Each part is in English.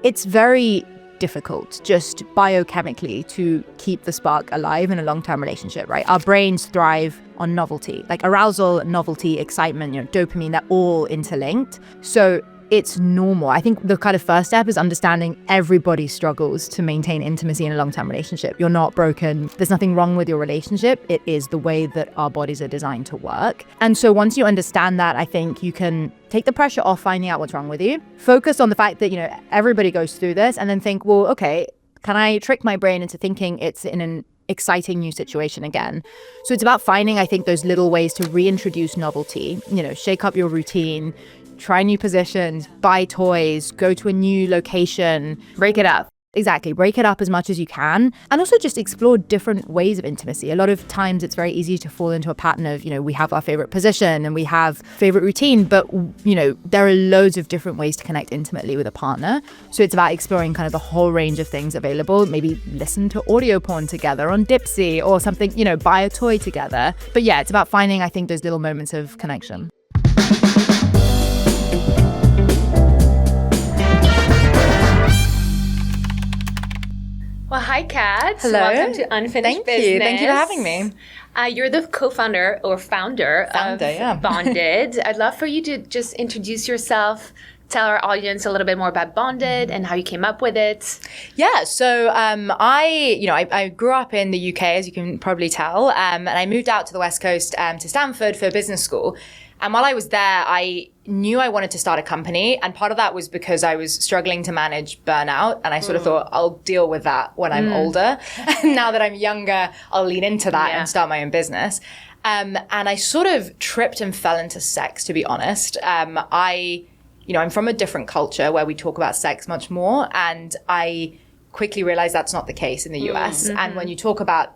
it's very difficult just biochemically to keep the spark alive in a long-term relationship, right? Our brains thrive on novelty, like arousal, novelty, excitement, dopamine, they're all interlinked. So it's normal. I think the kind of first step is understanding everybody struggles to maintain intimacy in a long-term relationship. You're not broken. There's nothing wrong with your relationship. It is the way that our bodies are designed to work. And so once you understand that, I think you can take the pressure off finding out what's wrong with you. Focus on the fact that, everybody goes through this, and then think, well, okay, can I trick my brain into thinking it's in an exciting new situation again? So it's about finding, I think, those little ways to reintroduce novelty, shake up your routine, try new positions, buy toys, go to a new location, break it up. Exactly. Break it up as much as you can. And also just explore different ways of intimacy. A lot of times it's very easy to fall into a pattern of, we have our favorite position and we have favorite routine, but, there are loads of different ways to connect intimately with a partner. So it's about exploring kind of the whole range of things available. Maybe listen to audio porn together on Dipsy or something, buy a toy together. But yeah, it's about finding, I think, those little moments of connection. Well, hi, Kat. Hello. Welcome to Unfinished Business. Thank you for having me. You're the co-founder or founder of yeah. Bonded. I'd love for you to just introduce yourself, tell our audience a little bit more about Bonded and how you came up with it. Yeah, so I grew up in the UK, as you can probably tell, and I moved out to the West Coast to Stanford for business school. And while I was there, I knew I wanted to start a company. And part of that was because I was struggling to manage burnout. And I sort of thought, I'll deal with that when I'm older. And now that I'm younger, I'll lean into that and start my own business. And I sort of tripped and fell into sex, to be honest. I'm from a different culture where we talk about sex much more. And I quickly realized that's not the case in the US. And when you talk about,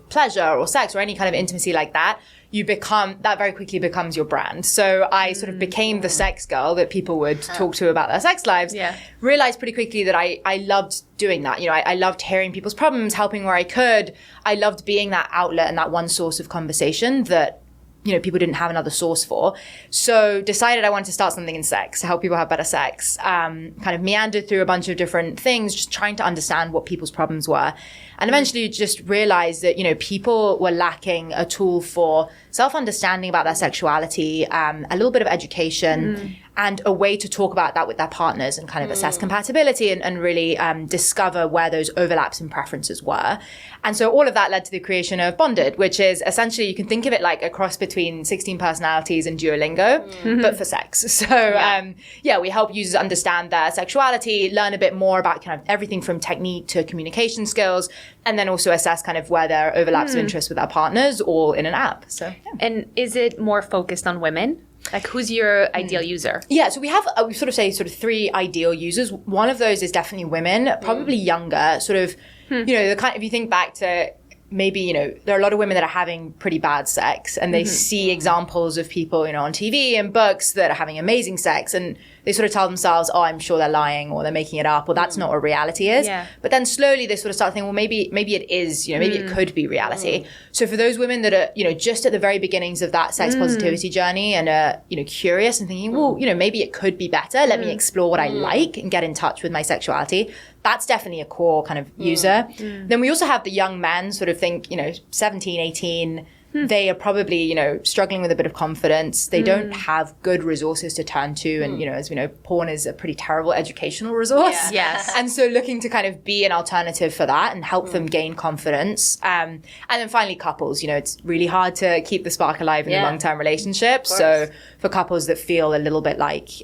pleasure or sex or any kind of intimacy like that, that very quickly becomes your brand. So I sort of became the sex girl that people would talk to about their sex lives. Yeah. Realized pretty quickly that I loved doing that. I loved hearing people's problems, helping where I could. I loved being that outlet and that one source of conversation that people didn't have another source for. So decided I wanted to start something in sex to help people have better sex. Kind of meandered through a bunch of different things, just trying to understand what people's problems were. And eventually just realized that, people were lacking a tool for self-understanding about their sexuality, a little bit of education, and a way to talk about that with their partners and kind of assess compatibility and really discover where those overlaps in preferences were. And so all of that led to the creation of Bonded, which is essentially, you can think of it like a cross between 16 Personalities and Duolingo, but for sex. So we help users understand their sexuality, learn a bit more about kind of everything from technique to communication skills, and then also assess kind of where there are overlaps of interest with our partners, all in an app. So, And is it more focused on women? Like, who's your ideal user? Yeah, so we have, we sort of three ideal users. One of those is definitely women, probably younger, sort of, the kind, if you think back to maybe, there are a lot of women that are having pretty bad sex and they see examples of people, on TV and books that are having amazing sex, and they sort of tell themselves, oh, I'm sure they're lying or they're making it up or that's not what reality is. Yeah. But then slowly they sort of start thinking, well, maybe it is, maybe it could be reality. So for those women that are, just at the very beginnings of that sex positivity journey and are, curious and thinking, well, maybe it could be better. Let me explore what I like and get in touch with my sexuality. That's definitely a core kind of user. Then we also have the young men, sort of think, 17, 18, they are probably, struggling with a bit of confidence. They don't have good resources to turn to. And, as we know, porn is a pretty terrible educational resource. Yeah. Yes. And so looking to kind of be an alternative for that and help them gain confidence. And then finally, couples, it's really hard to keep the spark alive in a long-term relationship. So for couples that feel a little bit like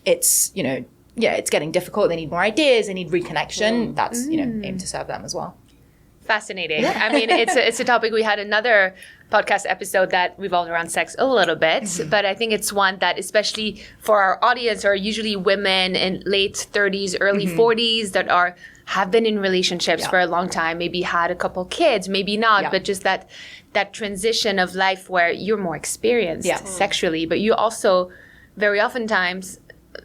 it's, it's getting difficult, they need more ideas, they need reconnection, that's, aim to serve them as well. Fascinating. Yeah. I mean, it's a topic. We had another podcast episode that revolved around sex a little bit, but I think it's one that, especially for our audience, are usually women in late 30s, early 40s that have been in relationships for a long time, maybe had a couple kids, maybe not, but just that transition of life where you're more experienced sexually, but you also very oftentimes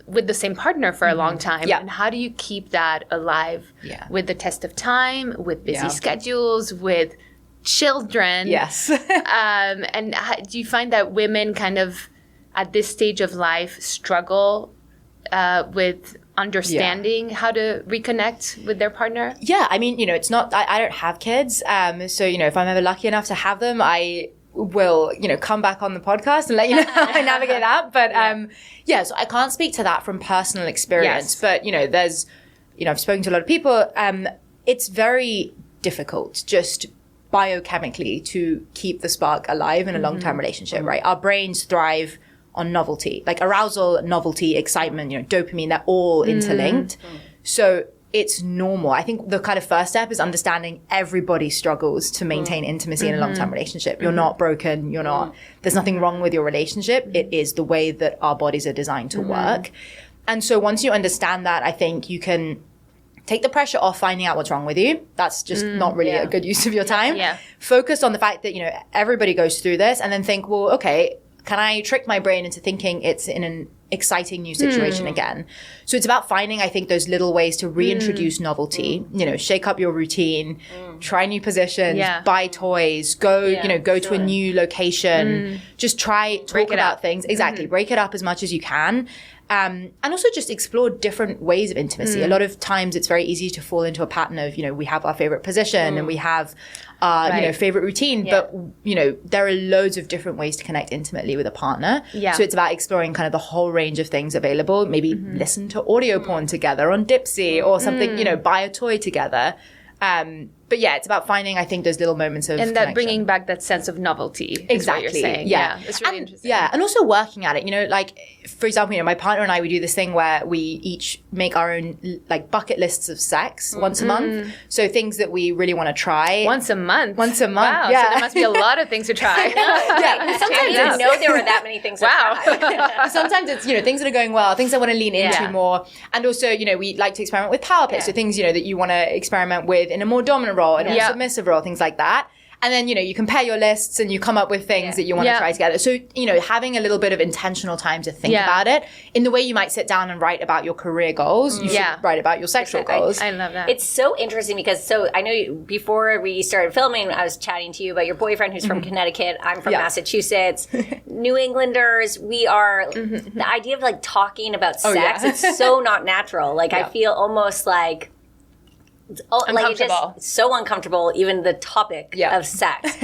with the same partner for a long time. Yeah. And how do you keep that alive with the test of time, with busy schedules, with children? Yes. And do you find that women kind of at this stage of life struggle with understanding how to reconnect with their partner? Yeah, I mean, it's not, I don't have kids. So, if I'm ever lucky enough to have them, I will, come back on the podcast and let you know how I navigate that. But so I can't speak to that from personal experience. Yes. But, there's, I've spoken to a lot of people. It's very difficult just biochemically to keep the spark alive in a long-term relationship, right? Our brains thrive on novelty, like arousal, novelty, excitement, dopamine, they're all interlinked. So it's normal. I think the kind of first step is understanding everybody struggles to maintain intimacy in a long-term relationship. You're not broken. There's nothing wrong with your relationship. It is the way that our bodies are designed to work. And so once you understand that, I think you can take the pressure off finding out what's wrong with you. That's just not really a good use of your time. Focus on the fact that, everybody goes through this, and then think, well, okay, can I trick my brain into thinking it's in an exciting new situation again? So it's about finding, I think, those little ways to reintroduce novelty, shake up your routine, try new positions, buy toys, go to a new location, just talk about things. Exactly. Break it up as much as you can. And also just explore different ways of intimacy. A lot of times it's very easy to fall into a pattern of, we have our favorite position and we have favorite routine, but, there are loads of different ways to connect intimately with a partner. So it's about exploring kind of the whole range of things available. Maybe listen to audio porn together on Dipsy or something, buy a toy together. But it's about finding, I think, those little moments of and that bringing back that sense of novelty. Exactly. Is what you're saying. Yeah. It's really interesting. Yeah. And also working at it, like, for example, my partner and I, we do this thing where we each make our own, like, bucket lists of sex once a month. So things that we really want to try. Once a month? Once a month. Wow. Yeah. So there must be a lot of things to try. Sometimes I didn't know there were that many things to try. Sometimes it's, things that are going well, things I want to lean into more. And also, we like to experiment with power plays. So things, that you want to experiment with in a more dominant role, in a more submissive role, things like that. And then, you compare your lists and you come up with things that you want to try together. So, having a little bit of intentional time to think about it in the way you might sit down and write about your career goals, you should write about your sexual goals. I love that. It's so interesting because, I know before we started filming, I was chatting to you about your boyfriend who's from Connecticut. I'm from Massachusetts. New Englanders, we are, the idea of like talking about sex, it's so not natural. Like I feel almost like, like it's so uncomfortable, even the topic of sex.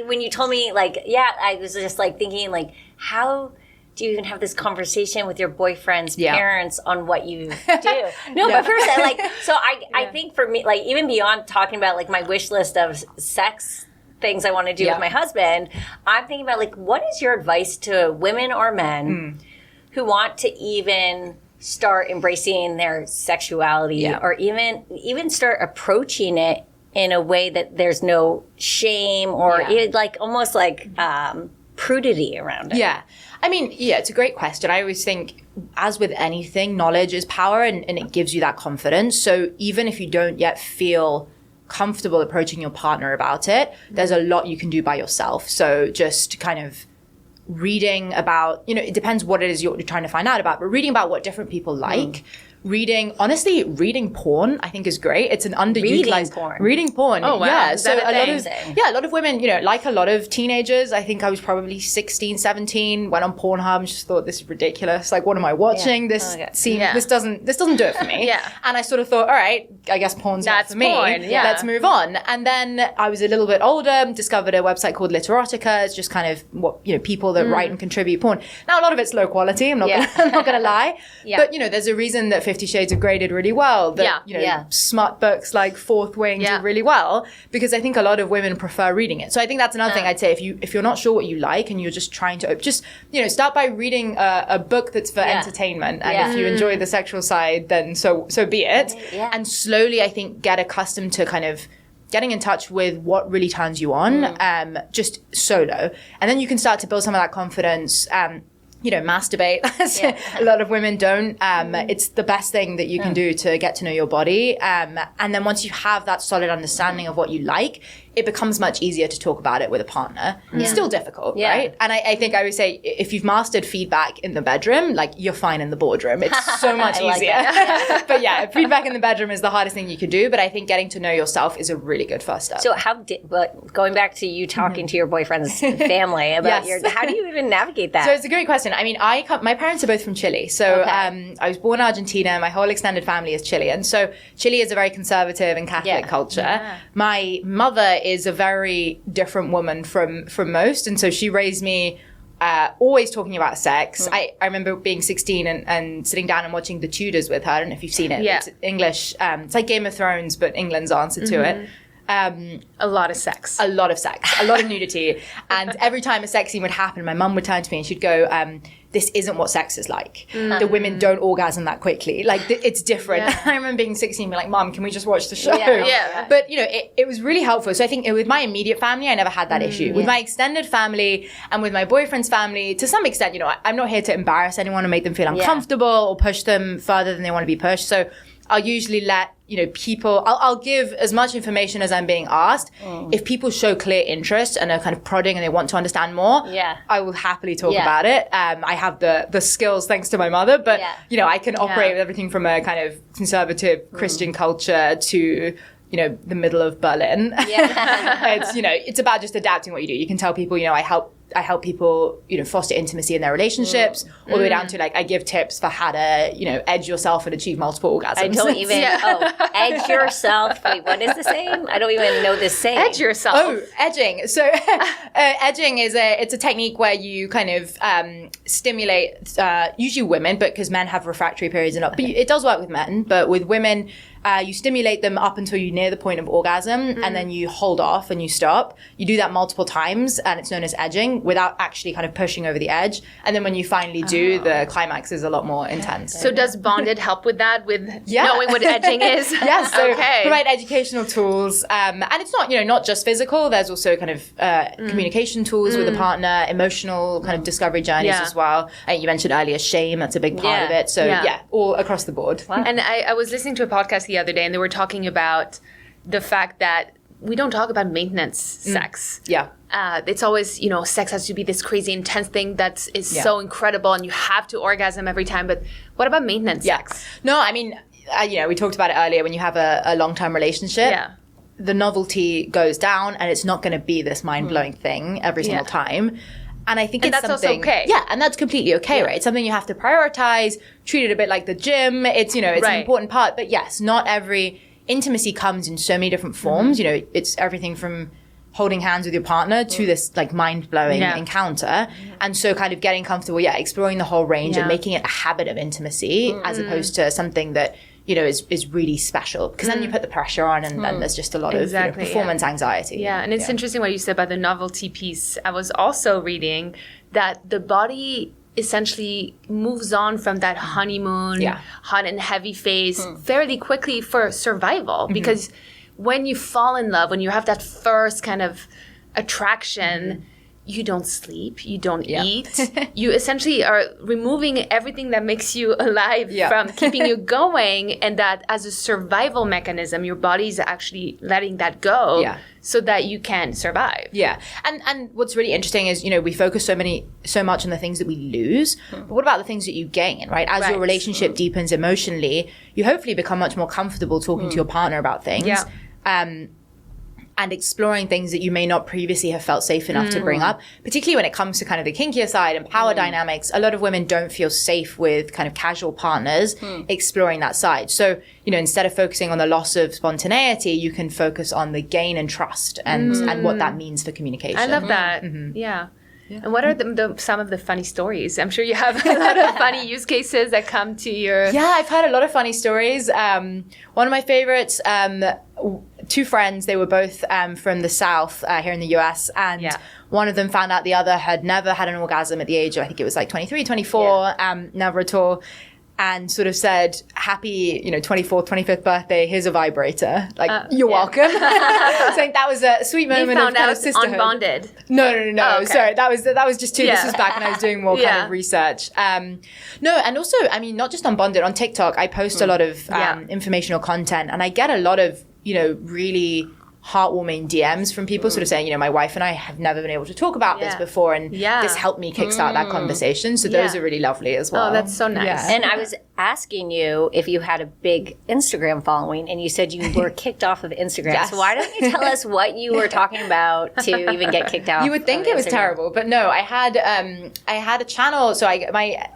When you told me, I was just like thinking, like, how do you even have this conversation with your boyfriend's parents on what you do? But first, I think for me, like, even beyond talking about like my wish list of sex things I want to do with my husband, I'm thinking about like, what is your advice to women or men who want to even start embracing their sexuality or even start approaching it in a way that there's no shame or like almost like prudity around it? Yeah. I mean, it's a great question. I always think, as with anything, knowledge is power and it gives you that confidence. So even if you don't yet feel comfortable approaching your partner about it, there's a lot you can do by yourself. So just kind of reading about, it depends what it is you're trying to find out about, but reading about what different people like. Reading porn, I think is great. It's an underutilized reading porn. Oh wow. Yeah. Is that a lot of women, like a lot of teenagers, I think I was probably 16, 17, went on Pornhub and just thought, this is ridiculous. Like, what am I watching? This doesn't do it for me. And I sort of thought, all right, I guess porn's not for me. Let's move on. And then I was a little bit older, discovered a website called Literotica. It's just kind of what, people that write and contribute porn. Now, a lot of it's low quality. I'm not gonna lie. But, there's a reason that 50 Shades of Grey did really well, that smart books like Fourth Wing do really well, because I think a lot of women prefer reading it. So I think that's another thing I'd say, if you're not sure what you like and you're just trying to start by reading a book that's for entertainment, and if you enjoy the sexual side, then so be it. And slowly, I think, get accustomed to kind of getting in touch with what really turns you on, just solo, and then you can start to build some of that confidence. Masturbate. A lot of women don't. It's the best thing that you can do to get to know your body. And then once you have that solid understanding of what you like, it becomes much easier to talk about it with a partner. It's still difficult, right? And I think I would say, if you've mastered feedback in the bedroom, like, you're fine in the boardroom. It's so much easier. But feedback in the bedroom is the hardest thing you can do. But I think getting to know yourself is a really good first step. So but going back to you talking to your boyfriend's family about how do you even navigate that? So it's a great question. listen, I mean, my parents are both from Chile. So I was born in Argentina. My whole extended family is Chilean. So Chile is a very conservative and Catholic culture. Yeah. My mother is a very different woman from most. And so she raised me always talking about sex. I remember being 16 and sitting down and watching The Tudors with her. I don't know if you've seen it. It's English. It's like Game of Thrones, but England's answer to it. A lot of sex. A lot of nudity. And every time a sex scene would happen, my mum would turn to me and she'd go, this isn't what sex is like. The women don't orgasm that quickly. Like, it's different. Yeah. I remember being 16 and being like, Mum, can we just watch the show? Yeah. But, you know, it was really helpful. So I think with my immediate family, I never had that issue. With my extended family and with my boyfriend's family, to some extent, you know, I'm not here to embarrass anyone and make them feel uncomfortable or push them further than they want to be pushed. So I'll usually let, you know, people, I'll give as much information as I'm being asked. If people show clear interest and are kind of prodding and they want to understand more, I will happily talk about it. I have the skills thanks to my mother, but, you know, I can operate with everything from a kind of conservative Christian culture to, you know, the middle of Berlin. It's, you know, it's about just adapting what you do. You can tell people, you know, I help people, you know, foster intimacy in their relationships, all the way down to, like, I give tips for how to, you know, edge yourself and achieve multiple orgasms. I don't even, edge yourself. Wait, what is the saying? I don't even know this saying. Edge yourself. Oh, edging. So edging it's a technique where you kind of stimulate, usually women, but because men have refractory periods and but it does work with men, but with women, you stimulate them up until you near the point of orgasm, and then you hold off and you stop. You do that multiple times, and it's known as edging, without actually kind of pushing over the edge. And then when you finally do, the climax is a lot more intense. So does Bonded help with that, with knowing what edging is? Yes, so provide educational tools. And it's not, you know, not just physical. There's also kind of communication tools with a partner, emotional kind of discovery journeys as well. You mentioned earlier shame, that's a big part of it. So all across the board. Wow. And I was listening to a podcast the other day, and they were talking about the fact that we don't talk about maintenance sex. It's always, you know, sex has to be this crazy intense thing that is so incredible and you have to orgasm every time. But what about maintenance sex? No, I mean, you know, we talked about it earlier. When you have a long-term relationship, the novelty goes down and it's not going to be this mind-blowing thing every single time. And I think it's that's something, also okay. Yeah, and that's completely okay, right? It's something you have to prioritize, treat it a bit like the gym. It's, you know, it's an important part. But yes, not every intimacy comes in so many different forms. You know, it's everything from holding hands with your partner to this like mind-blowing encounter. And so kind of getting comfortable, exploring the whole range and making it a habit of intimacy as opposed to something that, you know, is really special. Because then you put the pressure on and then there's just a lot of you know, performance anxiety. Yeah, and it's interesting what you said about the novelty piece. I was also reading that the body essentially moves on from that honeymoon, hot and heavy phase fairly quickly for survival. Because when you fall in love, when you have that first kind of attraction, you don't sleep, you don't eat. You essentially are removing everything that makes you alive from keeping you going, and that as a survival mechanism, your body's actually letting that go so that you can survive. Yeah. And what's really interesting is, you know, we focus so much on the things that we lose, but what about the things that you gain, right? As your relationship deepens emotionally, you hopefully become much more comfortable talking to your partner about things. And exploring things that you may not previously have felt safe enough to bring up, particularly when it comes to kind of the kinkier side and power dynamics. A lot of women don't feel safe with kind of casual partners exploring that side. So, you know, instead of focusing on the loss of spontaneity, you can focus on the gain and trust and what that means for communication. I love that. Yeah. And what are some of the funny stories? I'm sure you have a lot of funny use cases that come to your... Yeah, I've heard a lot of funny stories. One of my favorites, two friends, they were both from the South here in the US, and one of them found out the other had never had an orgasm at the age of, I think it was like 23, 24, never at all. And sort of said, happy, you know, 24th, 25th birthday, here's a vibrator. Like, you're welcome. So I think that was a sweet moment of kind of sisterhood. Unbonded. No. Oh, okay. Sorry, that was just two. This was back when I was doing more kind of research. No, and also, I mean, not just Unbonded. On TikTok, I post a lot of informational content, and I get a lot of, you know, really heartwarming DMs from people sort of saying, my wife and I have never been able to talk about this before, and this helped me kickstart that conversation. So those are really lovely as well. Oh, that's so nice. Yeah. And I was asking you if you had a big Instagram following, and you said you were kicked off of Instagram. Yes. So why don't you tell us what you were talking about to even get kicked out? You would think it was terrible, but no. I had a channel. So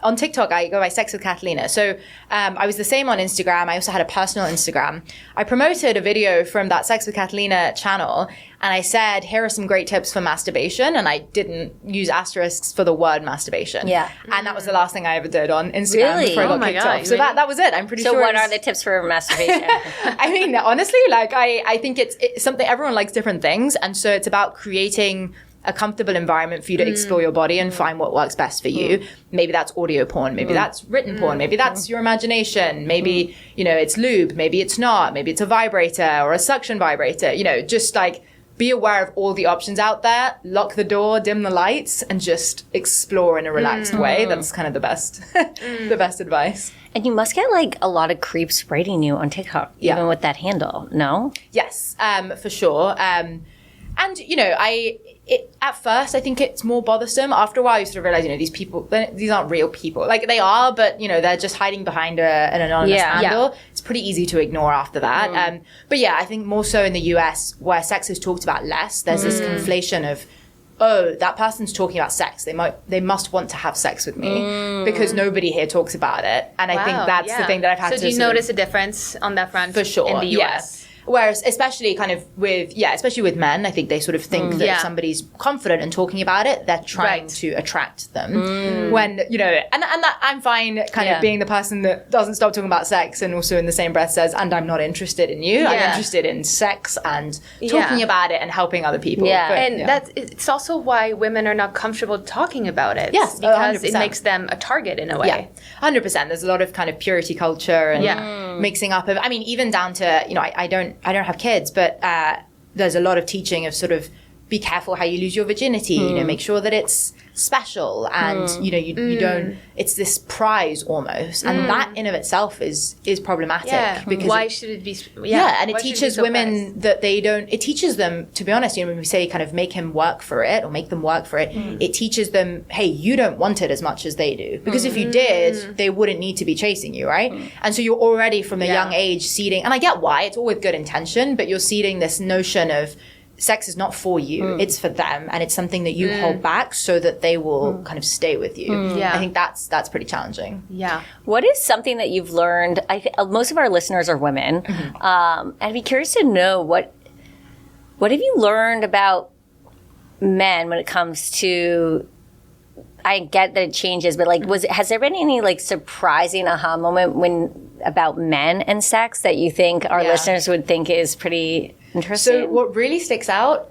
on TikTok I go by Sex with Catalina. So I was the same on Instagram. I also had a personal Instagram. I promoted a video from that Sex with Catalina channel, and I said, here are some great tips for masturbation, and I didn't use asterisks for the word masturbation. Yeah. And that was the last thing I ever did on Instagram before I got kicked off. So that was it. I'm pretty sure. So what are the tips for masturbation? I mean, honestly, I think it's something, everyone likes different things, and so it's about creating a comfortable environment for you to explore your body and find what works best for you. Maybe that's audio porn, maybe that's written porn, maybe that's your imagination, maybe, it's lube, maybe it's not, maybe it's a vibrator or a suction vibrator, just be aware of all the options out there, lock the door, dim the lights, and just explore in a relaxed way. That's kind of the best, the best advice. And you must get a lot of creeps rating you on TikTok, even with that handle, no? Yes, for sure. And, at first, I think it's more bothersome. After a while, you sort of realize, these people, these aren't real people. They are, but, they're just hiding behind an anonymous handle. Yeah. It's pretty easy to ignore after that. But yeah, I think more so in the US, where sex is talked about less, there's this conflation of, oh, that person's talking about sex. They must want to have sex with me because nobody here talks about it. And I think that's the thing that I've had to So do you notice a difference on that front for sure, in the US? Whereas, especially with men, I think they sort of think that if somebody's confident in talking about it, they're trying to attract them. When, and that I'm fine of being the person that doesn't stop talking about sex and also in the same breath says, and I'm not interested in you. I'm interested in sex and talking about it and helping other people. Yeah. But, it's also why women are not comfortable talking about it. Yes, because 100%. It makes them a target in a way. Yeah, 100%. There's a lot of kind of purity culture and mixing up of, even down to, I don't have kids, but there's a lot of teaching of sort of be careful how you lose your virginity, make sure that it's special and, you don't, it's this prize almost. And that in of itself is problematic. Yeah. Because why should it be? And it teaches women that it teaches them, to be honest, when we say kind of make him work for it or make them work for it, it teaches them, hey, you don't want it as much as they do. Because if you did, they wouldn't need to be chasing you, right? And so you're already from a young age seeding, and I get why, it's all with good intention, but you're seeding this notion of sex is not for you, it's for them, and it's something that you hold back so that they will kind of stay with you. I think that's pretty challenging. Yeah. What is something that you've learned? Most of our listeners are women. I'd be curious to know what have you learned about men when it comes to, I get that it changes, but has there been any surprising aha moment about men and sex that you think our listeners would think is pretty interesting? So what really sticks out,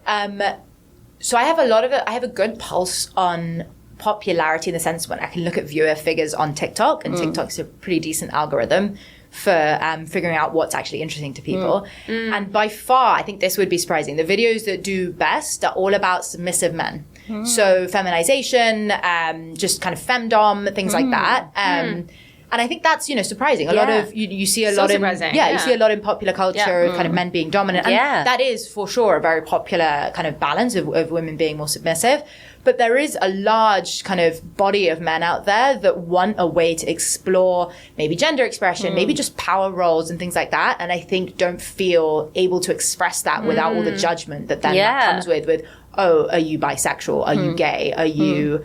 so I have a good pulse on popularity in the sense when I can look at viewer figures on TikTok, and TikTok's a pretty decent algorithm for figuring out what's actually interesting to people. And by far, I think this would be surprising, the videos that do best are all about submissive men. So feminization, just kind of femdom, things like that. And I think that's, surprising. A lot of, you see a lot in, you see a lot in popular culture of kind of men being dominant. And that is for sure a very popular kind of balance of women being more submissive. But there is a large kind of body of men out there that want a way to explore maybe gender expression, maybe just power roles and things like that. And I think don't feel able to express that without all the judgment that then that comes with, oh, are you bisexual? Are you gay? Are you,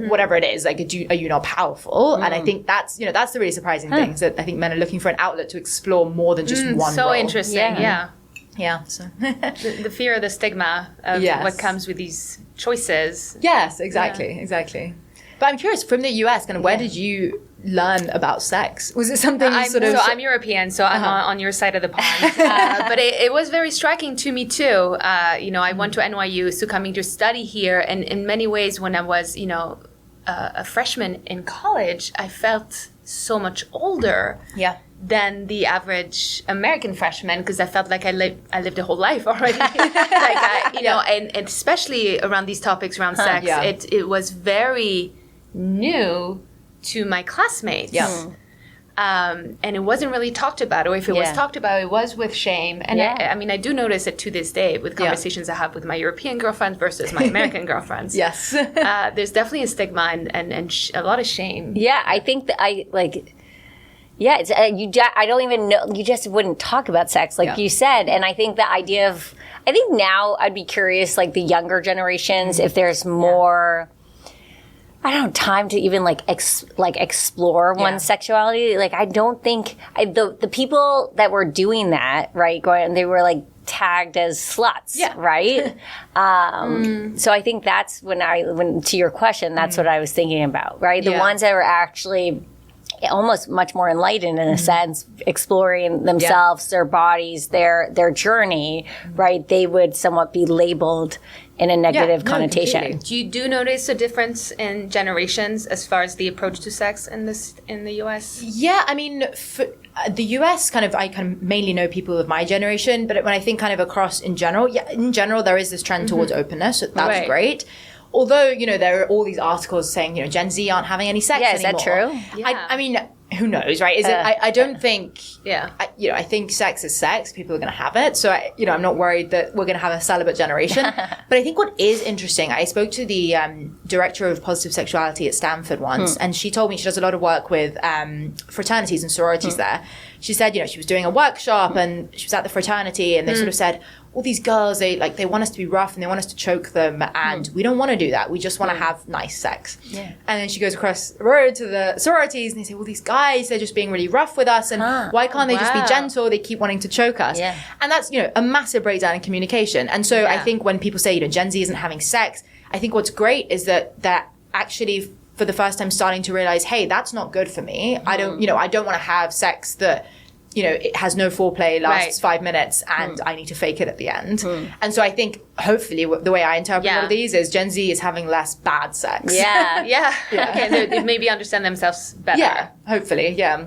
whatever it is, are you not powerful? And I think that's the really surprising thing, is that I think men are looking for an outlet to explore more than just one so role. Interesting, Yeah, so the fear of the stigma of what comes with these choices. Yes, exactly. But I'm curious, from the US, kind of where did you learn about sex? Was it something you sort of... So I'm European, so I'm on your side of the pond. But it was very striking to me too. I went to NYU, so coming to study here, and in many ways when I was, a freshman in college, I felt so much older. Than the average American freshman, because I felt like I lived a whole life already. And especially around these topics around sex, it was very new to my classmates. and it wasn't really talked about, or if it was talked about, it was with shame. And I mean, I do notice it to this day with conversations I have with my European girlfriends versus my American girlfriends. Yes. There's definitely a stigma and a lot of shame. Yeah, I think that it's I don't even know, you just wouldn't talk about sex like you said. And I think the idea of, I think now I'd be curious, like the younger generations, if there's more, I don't know, time to even explore one's sexuality. Like, I don't think the people that were doing that, right, they were like tagged as sluts, right? So I think that's when to your question, that's what I was thinking about, right? The ones that were actually almost much more enlightened in a sense, exploring themselves, their bodies, their journey, right? They would somewhat be labeled in a negative connotation. Completely. Do you notice a difference in generations as far as the approach to sex in the US? Yeah, I mean, for the US, I kind of mainly know people of my generation, but when I think kind of across in general, there is this trend towards openness. So that's great. Although, there are all these articles saying, Gen Z aren't having any sex anymore. Is that true? Yeah. I mean, who knows, right? I don't think, I think sex is sex. People are going to have it. So, I'm not worried that we're going to have a celibate generation. But I think what is interesting, I spoke to the director of positive sexuality at Stanford once, and she told me she does a lot of work with fraternities and sororities there. She said, she was doing a workshop and she was at the fraternity and they sort of said, all these girls, they want us to be rough and they want us to choke them, and we don't want to do that. We just want to have nice sex. Yeah. And then she goes across the road to the sororities and they say, well, these guys, they're just being really rough with us, and why can't they just be gentle? They keep wanting to choke us. Yeah. And that's, a massive breakdown in communication. And so I think when people say, Gen Z isn't having sex, I think what's great is that actually for the first time starting to realize, hey, that's not good for me. I don't want to have sex that it has no foreplay, lasts 5 minutes, and I need to fake it at the end. And so I think, hopefully, the way I interpret all of these is Gen Z is having less bad sex. Yeah. Okay, they maybe understand themselves better. Yeah, hopefully, yeah.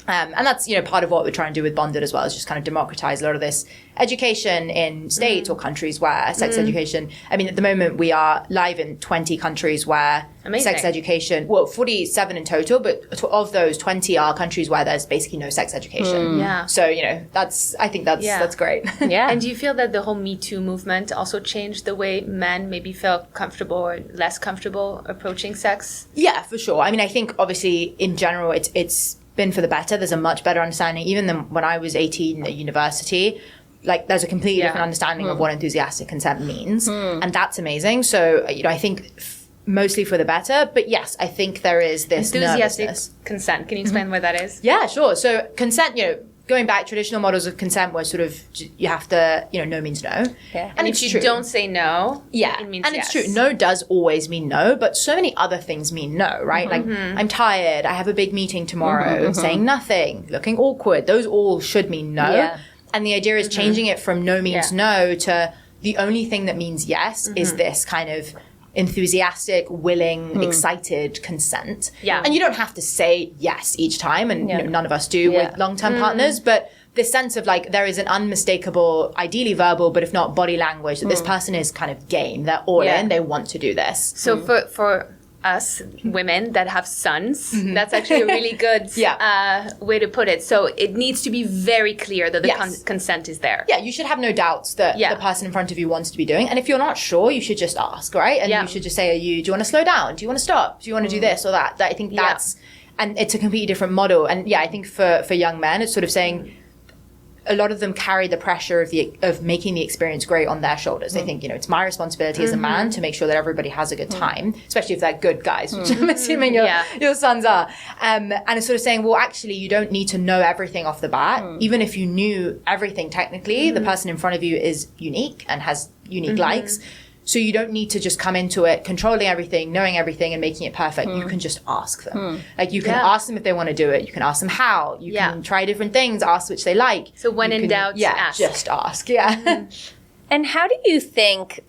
And that's, part of what we're trying to do with Bonded as well, is just kind of democratize a lot of this education in states or countries where sex education, I mean, at the moment, we are live in 20 countries where sex education, 47 in total, but of those, 20 are countries where there's basically no sex education. Yeah. So, I think that's great. Yeah. And do you feel that the whole Me Too movement also changed the way men maybe felt comfortable or less comfortable approaching sex? Yeah, for sure. I mean, I think obviously in general, it's been for the better. There's a much better understanding, even than when I was 18 at university. Like, there's a completely different understanding of what enthusiastic consent means. And that's amazing. So, I think mostly for the better. But yes, I think there is this enthusiastic nervousness. Consent. Can you explain what that is? Yeah, sure. So consent, going back, traditional models of consent were sort of, you have to, no means no. Yeah. And if you don't say no, it means and yes. It's true. No does always mean no, but so many other things mean no, right? Like, I'm tired, I have a big meeting tomorrow, saying nothing, looking awkward. Those all should mean no. Yeah. And the idea is changing it from no means no to the only thing that means yes is this kind of enthusiastic, willing, excited consent. Yeah. And you don't have to say yes each time, and none of us do with long-term partners, but this sense of like there is an unmistakable, ideally verbal, but if not body language, that this person is kind of game. They're all in, they want to do this. So for us women that have sons, that's actually a really good way to put it. So it needs to be very clear that the consent is there. Yeah, you should have no doubts that the person in front of you wants to be doing. And if you're not sure, you should just ask, right? And you should just say, do you want to slow down? Do you want to stop? Do you want to do this or that? I think that's, and it's a completely different model. And I think for young men, it's sort of saying, a lot of them carry the pressure of making the experience great on their shoulders. They think, it's my responsibility as a man to make sure that everybody has a good time, especially if they're good guys, which I'm assuming your sons are. And it's sort of saying, well, actually, you don't need to know everything off the bat. Even if you knew everything technically, the person in front of you is unique and has unique likes. So you don't need to just come into it controlling everything, knowing everything, and making it perfect. You can just ask them. Like, you can ask them if they want to do it. You can ask them how. You can try different things, ask which they like. So when in doubt, ask. Just ask. Yeah. And how do you think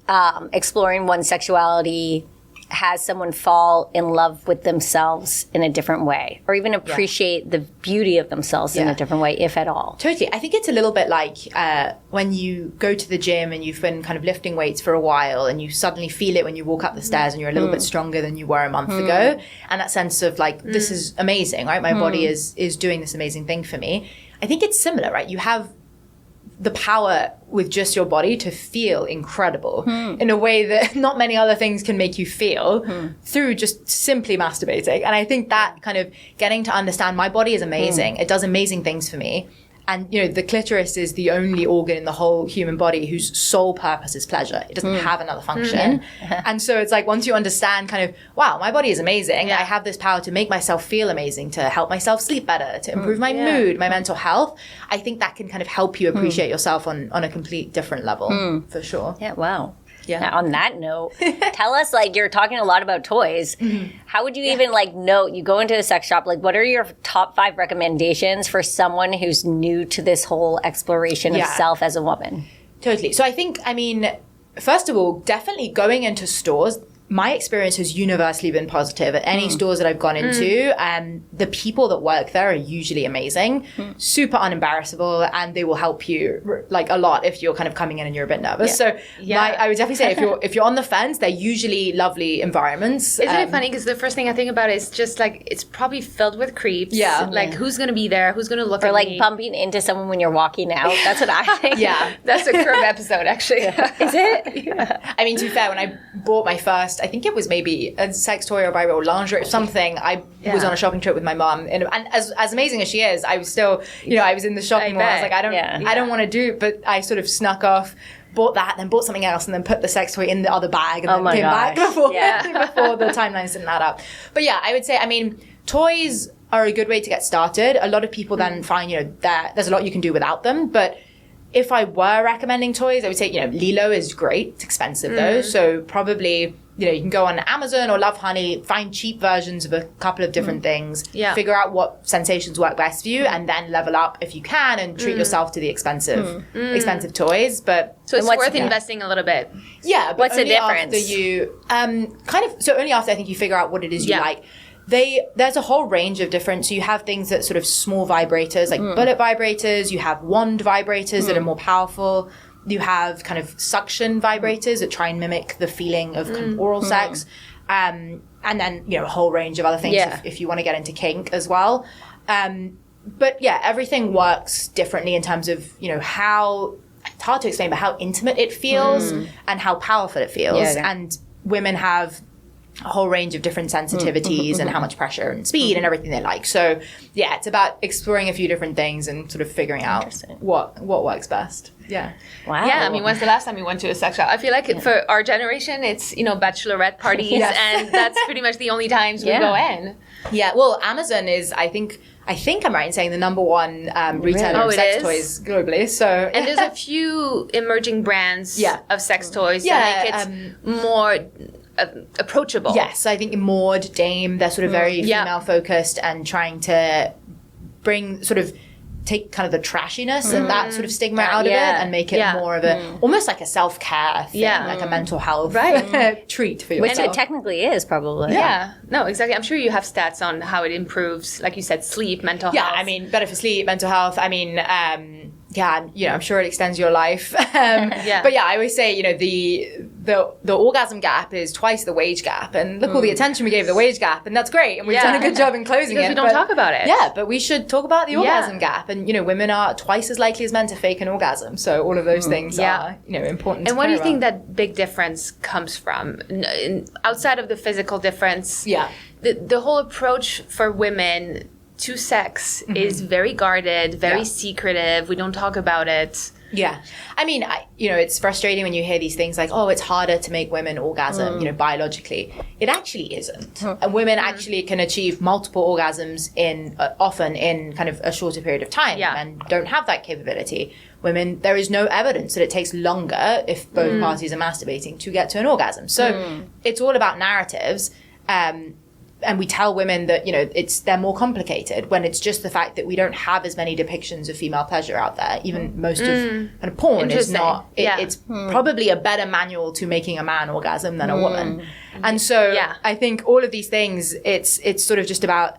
exploring one's sexuality has someone fall in love with themselves in a different way, or even appreciate the beauty of themselves in a different way, if at all? Totally. I think it's a little bit like when you go to the gym and you've been kind of lifting weights for a while and you suddenly feel it when you walk up the stairs and you're a little bit stronger than you were a month ago. And that sense of like, this is amazing, right? My body is doing this amazing thing for me. I think it's similar, right? You have the power with just your body to feel incredible in a way that not many other things can make you feel through just simply masturbating. And I think that kind of getting to understand my body is amazing. It does amazing things for me. And, you know, the clitoris is the only organ in the whole human body whose sole purpose is pleasure. It doesn't have another function. And so it's like, once you understand kind of, wow, my body is amazing. I have this power to make myself feel amazing, to help myself sleep better, to improve my mood, my mental health. I think that can kind of help you appreciate yourself on a complete different level, for sure. Yeah, wow. Yeah. Now, on that note, tell us, like, you're talking a lot about toys. How would you even, like, know, you go into a sex shop, like, what are your top 5 recommendations for someone who's new to this whole exploration of self as a woman? Totally. So I think, I mean, first of all, definitely going into stores, my experience has universally been positive at any stores that I've gone into. The people that work there are usually amazing, super unembarrassable, and they will help you like a lot if you're kind of coming in and you're a bit nervous. So I would definitely say if you're on the fence, they're usually lovely environments. Isn't it funny? Because the first thing I think about is just like, it's probably filled with creeps. Yeah. Like, who's going to be there? Who's going to look or at like me? bumping into someone when you're walking out. That's what I think. That's a Curb episode, actually. Is it? I mean, to be fair, when I bought my first, I think it was maybe a sex toy or viral lingerie or something, I was on a shopping trip with my mom, and as amazing as she is, I was still, you know, I was in the shopping mall. I was like, I don't want to do it, but I sort of snuck off, bought that, then bought something else, and then put the sex toy in the other bag, and then came back before the timelines didn't add up. But yeah, I would say, I mean, toys are a good way to get started. A lot of people then find, you know, that there's a lot you can do without them, but if I were recommending toys, I would say, you know, Lilo is great. It's expensive though, so probably, you know, you can go on Amazon or Love Honey, find cheap versions of a couple of different things, figure out what sensations work best for you, and then level up if you can, and treat yourself to the expensive toys. But so it's worth investing a little bit. Yeah, but what's the only difference? after you only after I think you figure out what it is you like. There's a whole range of different, so you have things that sort of small vibrators, like bullet vibrators, you have wand vibrators that are more powerful, you have kind of suction vibrators that try and mimic the feeling of kind of oral sex, and then, you know, a whole range of other things if you want to get into kink as well. But yeah, everything works differently in terms of, you know, how, it's hard to explain, but how intimate it feels and how powerful it feels. And women have a whole range of different sensitivities and how much pressure and speed and everything they like. So yeah, it's about exploring a few different things and sort of figuring out what works best. Yeah. Wow. Yeah, I mean, when's the last time you went to a sex shop? I feel like for our generation, it's, you know, bachelorette parties, and that's pretty much the only times we go in. Yeah, well, Amazon is, I think I'm right in saying, the number one retailer of sex toys globally. So, and there's a few emerging brands of sex toys that make it more approachable. Yes, I think Maud, Dame, they're sort of very female focused and trying to take kind of the trashiness and that sort of stigma out of it and make it more of a, almost like a self-care thing, like a mental health treat for yourself. Which it technically is, probably. Yeah, no, exactly. I'm sure you have stats on how it improves, like you said, sleep, mental health. Yeah, I mean, better for sleep, mental health. I mean, you know, I'm sure it extends your life. But yeah, I always say, you know, the orgasm gap is twice the wage gap, and look all the attention we gave the wage gap, and that's great, and we've done a good job in closing because it. we don't talk about it. Yeah, but we should talk about the orgasm gap, and, you know, women are twice as likely as men to fake an orgasm, so all of those things are, you know, important. And what do you think that big difference comes from? Outside of the physical difference, the whole approach for women to sex is very guarded, very secretive. We don't talk about it. Yeah. I mean, you know, it's frustrating when you hear these things like, oh, it's harder to make women orgasm, you know, biologically. It actually isn't. And women actually can achieve multiple orgasms often in kind of a shorter period of time. Men don't have that capability. Women, there is no evidence that it takes longer if both parties are masturbating to get to an orgasm. So it's all about narratives. we tell women that, you know, they're more complicated, when it's just the fact that we don't have as many depictions of female pleasure out there. Even most of kind of porn is not, it's probably a better manual to making a man orgasm than a woman. And so I think all of these things, it's sort of just about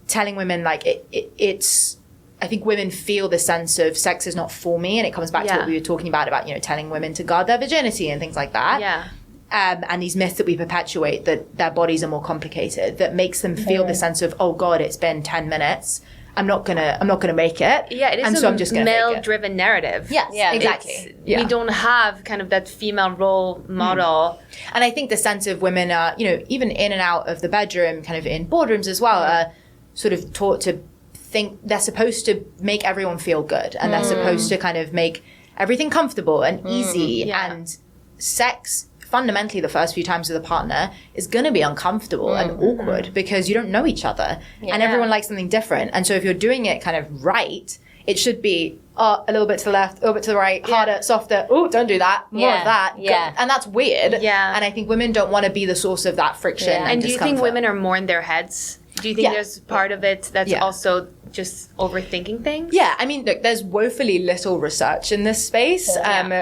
telling women, like, it's, I think women feel the sense of sex is not for me. And it comes back to what we were talking about, you know, telling women to guard their virginity and things like that. Yeah. And these myths that we perpetuate, that their bodies are more complicated, that makes them feel the sense of, oh God, it's been 10 minutes. I'm not gonna make it. Yeah, it is and so I'm just gonna male-driven narrative. Yes, exactly. We don't have kind of that female role model. And I think the sense of women are, you know, even in and out of the bedroom, kind of in boardrooms as well, are sort of taught to think they're supposed to make everyone feel good, and they're supposed to kind of make everything comfortable and easy. And sex, fundamentally, the first few times with a partner is going to be uncomfortable and awkward, because you don't know each other, and everyone likes something different. And so if you're doing it kind of right, it should be a little bit to the left, a little bit to the right, harder, softer. Oh, don't do that. More of that. And that's weird. Yeah. And I think women don't want to be the source of that friction. And do you think discomfort. women are more in their heads? Do you think there's part of it that's also just overthinking things? Yeah, I mean, look, there's woefully little research in this space,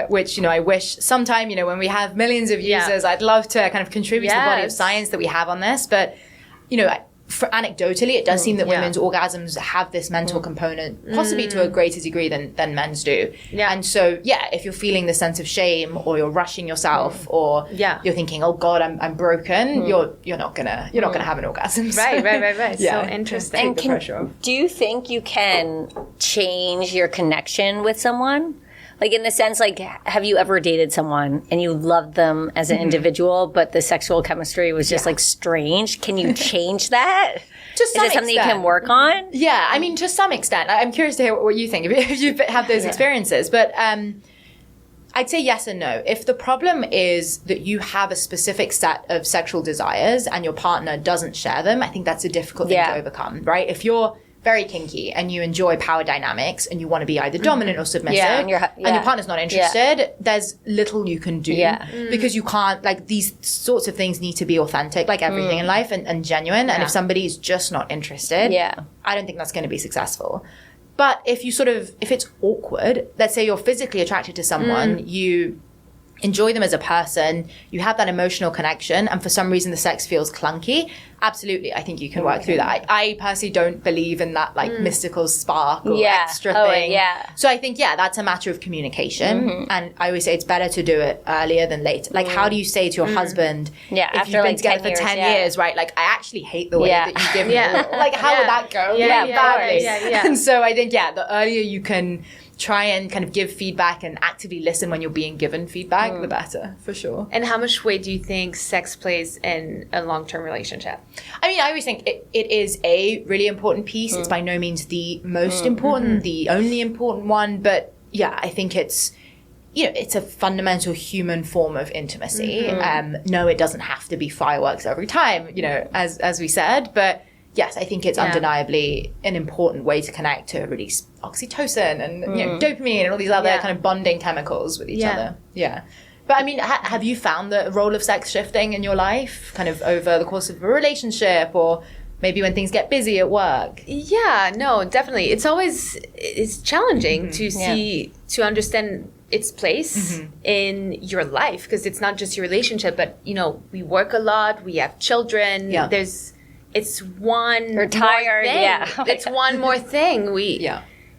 which, you know, I wish sometime, you know, when we have millions of users, I'd love to kind of contribute to the body of science that we have on this. But, you know, anecdotally, it does seem that women's orgasms have this mental component, possibly to a greater degree than men's do. And so, if you're feeling the sense of shame, or you're rushing yourself, or you're thinking, oh God, I'm broken, you're not gonna have an orgasm. Right. So interesting. And do you think you can change your connection with someone? Like, in the sense, like, have you ever dated someone and you loved them as an individual, but the sexual chemistry was just like strange? Can you change that? To some Is it something you can work on? Yeah, I mean, to some extent. I'm curious to hear what you think, if you've had those experiences. But I'd say yes and no. If the problem is that you have a specific set of sexual desires and your partner doesn't share them, I think that's a difficult thing to overcome, right? If you're very kinky and you enjoy power dynamics and you want to be either dominant or submissive, and your partner's not interested, there's little you can do, because you can't, like, these sorts of things need to be authentic, like everything in life, and genuine. And if somebody's just not interested, I don't think that's going to be successful. But if it's awkward, let's say you're physically attracted to someone, you enjoy them as a person, you have that emotional connection, and for some reason the sex feels clunky, absolutely, I think you can work through that. I personally don't believe in that, like, mystical spark or extra thing. So I think, that's a matter of communication. And I always say it's better to do it earlier than later. Like, how do you say to your husband, if you've been together for 10 years, right, like, I actually hate the way that you give me, like, how would that go? Badly. And so I think, the earlier you can try and kind of give feedback and actively listen when you're being given feedback, the better, for sure. And how much weight do you think sex plays in a long-term relationship? I mean, I always think it is a really important piece. It's by no means the most important, the only important one, but I think it's, you know, it's a fundamental human form of intimacy. No, it doesn't have to be fireworks every time, you know, as we said, but yes, I think it's undeniably an important way to connect, to release oxytocin and you know, dopamine and all these other kind of bonding chemicals with each other. But I mean, have you found the role of sex shifting in your life, kind of over the course of a relationship, or maybe when things get busy at work? Yeah, no, definitely. It's challenging to understand its place in your life, because it's not just your relationship, but, you know, we work a lot, we have children, it's one We're tired, more thing. It's one more thing we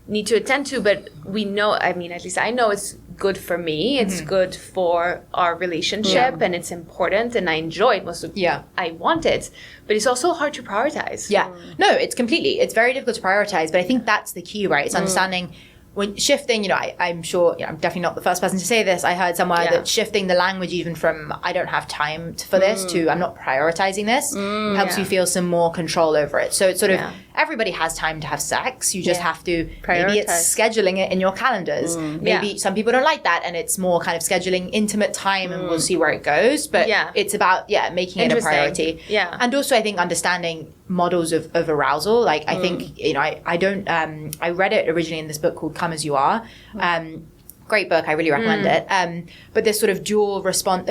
need to attend to, but we know, I mean, at least I know it's good for me, it's good for our relationship, and it's important, and I enjoy it most of I want it, but it's also hard to prioritize. No, it's very difficult to prioritize, but I think that's the key, right? It's understanding when shifting, you know, I'm sure, you know, I'm definitely not the first person to say this. I heard somewhere that shifting the language even from I don't have time for this to I'm not prioritizing this helps you feel some more control over it. So it's sort of everybody has time to have sex. You just have to maybe it's scheduling it in your calendars. Maybe some people don't like that, and it's more kind of scheduling intimate time, and we'll see where it goes. But it's about making it a priority. And also I think understanding models of arousal. Like I think, you know, I don't I read it originally in this book called Come As You Are, Great book. I really recommend it. But this sort of dual response,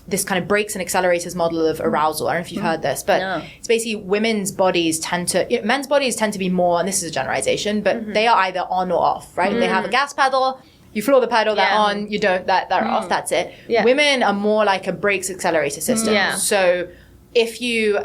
this kind of brakes and accelerators model of arousal. I don't know if you've heard this, but it's basically women's bodies tend to, men's bodies tend to be more, and this is a generalization, but they are either on or off, right? They have a gas pedal. You floor the pedal, they're on. You don't, they're off. That's it. Yeah. Women are more like a brakes accelerator system. Yeah. So if you,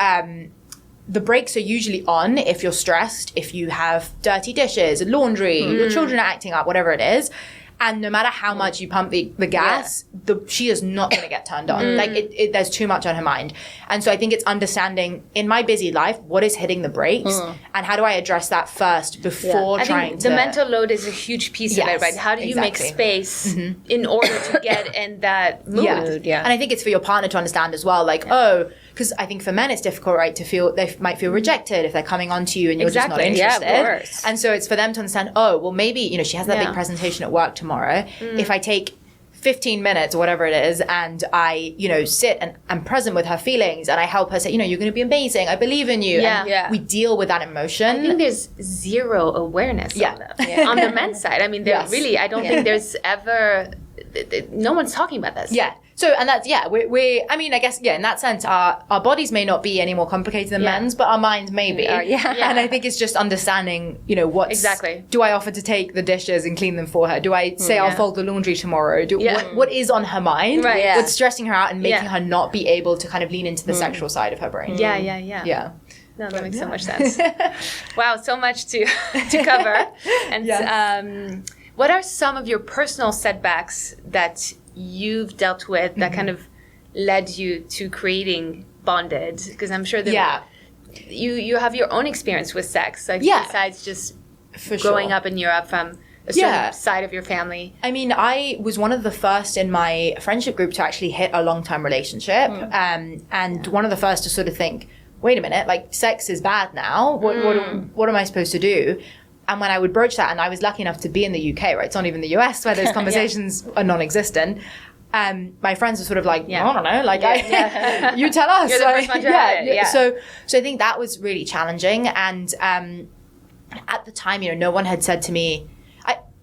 the brakes are usually on if you're stressed, if you have dirty dishes, laundry, your children are acting up, whatever it is. And no matter how much you pump the gas, she is not going to get turned on. Like there's too much on her mind. And so I think it's understanding in my busy life, what is hitting the brakes and how do I address that first before trying to... The mental load is a huge piece of it, right? How do you make space in order to get in that mood? Yeah. And I think it's for your partner to understand as well, like, because I think for men it's difficult, right, to feel, they might feel rejected if they're coming on to you and you're just not interested. Yeah, of course. And so it's for them to understand, well, maybe, she has that big presentation at work tomorrow. If I take 15 minutes or whatever it is and I, sit and I'm present with her feelings and I help her say, you're going to be amazing. I believe in you. And we deal with that emotion. I think there's zero awareness on that. On the men's side. I mean, really, I don't think there's ever, no one's talking about this. Yeah. So, and that's, I mean, I guess, in that sense, our bodies may not be any more complicated than men's, but our minds may be. And I think it's just understanding, what's... Exactly. Do I offer to take the dishes and clean them for her? Do I say I'll fold the laundry tomorrow? What is on her mind? Right. What's stressing her out and making her not be able to kind of lean into the sexual side of her brain? Yeah. No, that makes so much sense. Wow, so much to cover. And what are some of your personal setbacks that you've dealt with that kind of led you to creating Bonded? Because I'm sure that you have your own experience with sex, like besides just growing up in Europe from a certain side of your family. I mean, I was one of the first in my friendship group to actually hit a long-term relationship, and one of the first to sort of think, wait a minute, like sex is bad now. What am I supposed to do? And when I would broach that, and I was lucky enough to be in the UK, right? It's not even the US where those conversations are non-existent. My friends are sort of like, I don't know, like, you tell us. You're the first one to have it. So I think that was really challenging. And at the time, no one had said to me,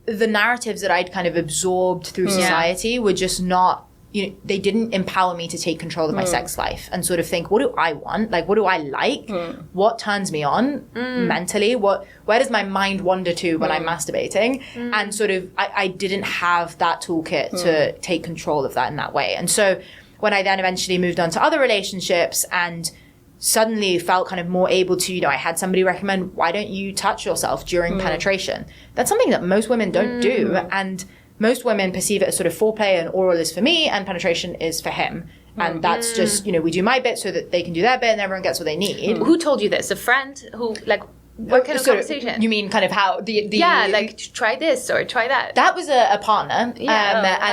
the narratives that I'd kind of absorbed through society were just not, they didn't empower me to take control of my sex life and sort of think, what do I want? Like, what do I like? What turns me on mentally? Where does my mind wander to when I'm masturbating? And sort of, I didn't have that toolkit to take control of that in that way. And so when I then eventually moved on to other relationships and suddenly felt kind of more able to, I had somebody recommend, why don't you touch yourself during penetration? That's something that most women don't do. And most women perceive it as sort of foreplay, and oral is for me and penetration is for him. And that's just, we do my bit so that they can do their bit and everyone gets what they need. Who told you this? A friend who, like, what kind of conversation? You mean kind of how like try this or try that? That was a partner.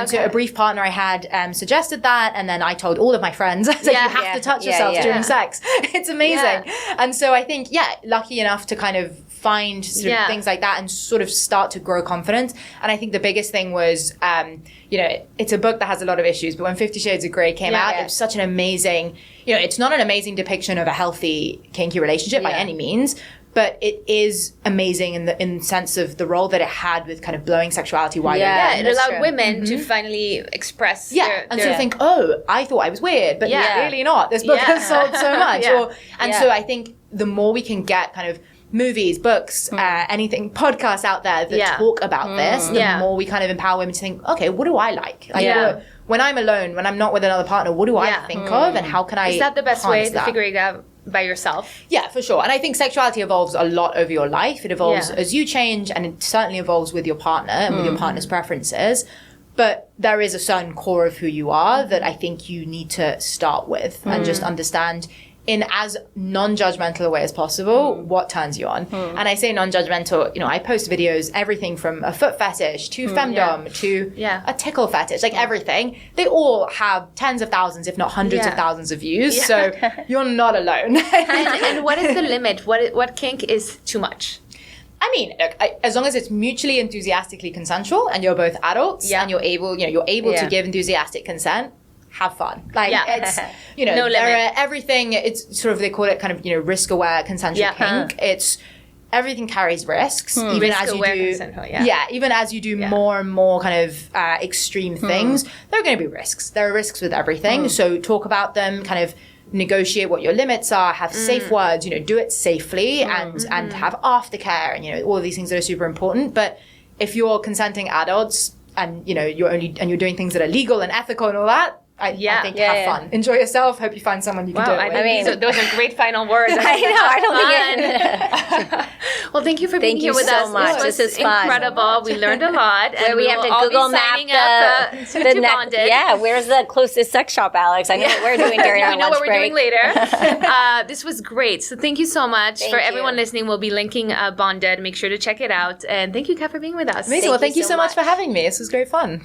So a brief partner I had suggested that, and then I told all of my friends, I said, you have to touch yourself during sex. It's amazing. And so I think, lucky enough to kind of find sort of things like that and sort of start to grow confidence. And I think the biggest thing was, it's a book that has a lot of issues, but when 50 Shades of Grey came out, it was such an amazing, it's not an amazing depiction of a healthy, kinky relationship by any means, but it is amazing in the sense of the role that it had with kind of blowing sexuality wider. It allowed women to finally express their sort of think, I thought I was weird, but really not. This book has sold so much. So I think the more we can get kind of movies, books, anything, podcasts out there that talk about this, the more we kind of empower women to think, okay, what do I like? When I'm alone, when I'm not with another partner, what do I think of and how can I Is that the best way to figure it out? By yourself? Yeah, for sure. And I think sexuality evolves a lot over your life. It evolves as you change, and it certainly evolves with your partner and with your partner's preferences. But there is a certain core of who you are that I think you need to start with and just understand in as non-judgmental a way as possible what turns you on. And I say non-judgmental, I post videos, everything from a foot fetish to femdom to a tickle fetish, like everything. They all have tens of thousands, if not hundreds of thousands of views. So you're not alone. and what is the limit? What kink is too much? I mean, look, as long as it's mutually enthusiastically consensual and you're both adults and you're able to give enthusiastic consent, have fun. Like it's, no limit. Everything, it's sort of, they call it kind of, risk-aware consensual kink. It's everything carries risks, even Risk as you awareness do. and Even as you do more and more kind of extreme things, there are going to be risks. There are risks with everything. So talk about them, kind of negotiate what your limits are, have safe words, do it safely and have aftercare and, all of these things that are super important. But if you're consenting adults and, you're doing things that are legal and ethical and all that, I think have fun. Enjoy yourself. Hope you find someone you can do it with. I mean, those are great final words. I know. Well, thank you for being here with us. Much. This is fun. Incredible. We learned a lot. Where we have to Google map the Bonded. Yeah, where's the closest sex shop, Alex? I know what we're doing during our lunch break. We know what we're doing later. This was great. So thank you so much. For everyone listening, we'll be linking Bonded. Make sure to check it out. And thank you, Kat, for being with us. Amazing. Well, thank you so much for having me. This was great fun.